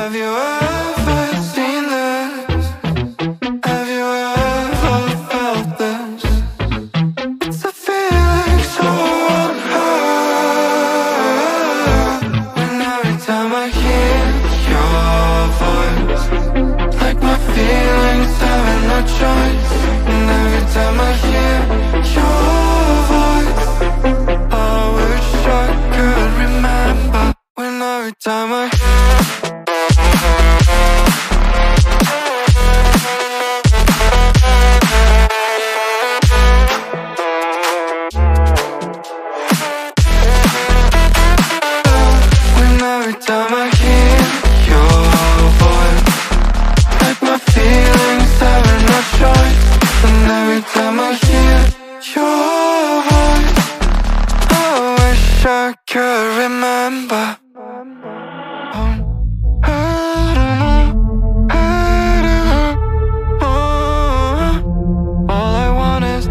Have you ever seen this? Have you ever felt this? It's a feeling so unheard. When every time I hear your voice, like my feelings having no choice. And every time I hear your voice, I wish I could remember. When every time I every time I hear your voice, like my feelings having no choice. And every time I hear your voice, I wish I could remember. All I want is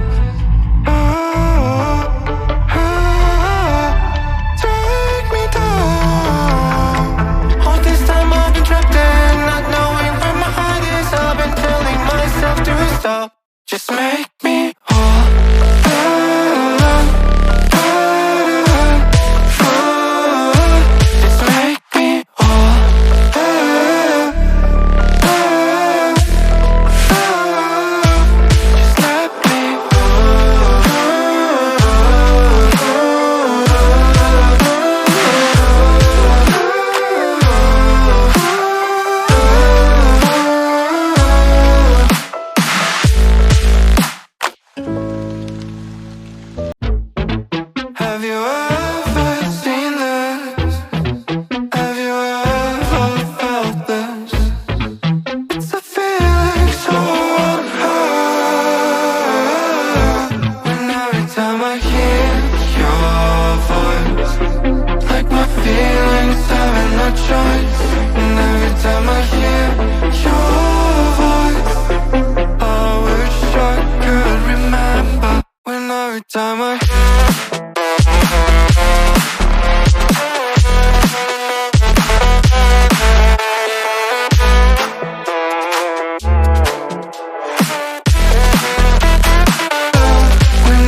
take me down. All this time I've been trapped in, not knowing where my heart is. I've been telling myself to stop. Just make me whole. Just make me whole. Just let me Have you ever seen this? Have you ever felt this? It's a feeling so unheard. When every time I hear your voice, like my feelings having no choice. And every time I hear your voice, I wish I could remember. When every time I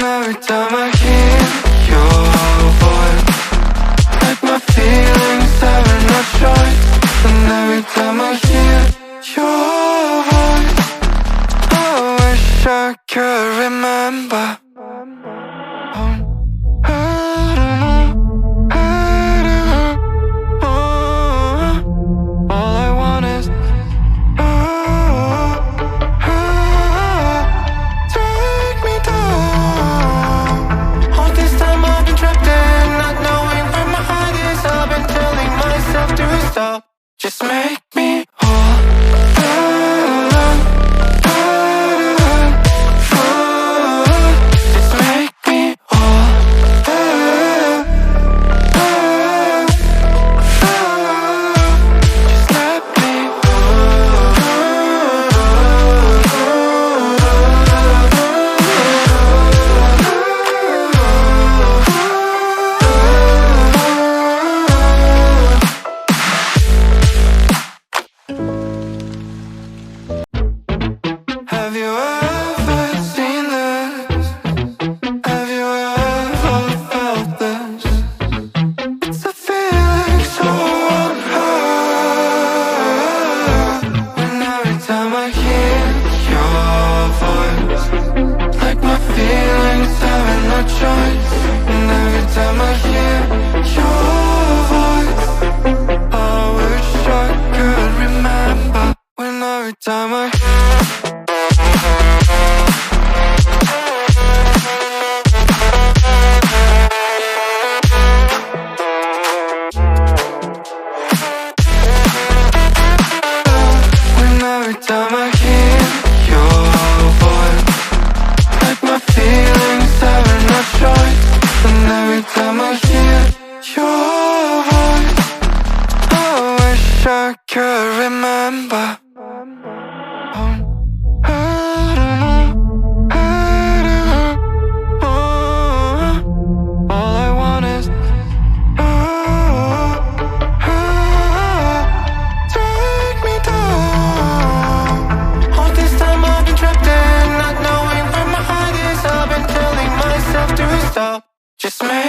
every time I hear your voice, like my feelings having no choice. And every time I hear your voice, I wish I could remember. All I want is take me down. All this time I've been trapped in, not knowing where my heart is. I've been telling myself to stop. Just make me whole. Just make me whole. Just let me Have you ever seen this? Have you ever felt this? It's a feeling so unheard. When every time I hear your voice, like my feelings having no choice. And every time I hear your voice, I wish I could remember. When every time I every time I hear your voice, like my feelings having no choice. And every time I hear your voice, I wish I could remember. All I want is stop. Just make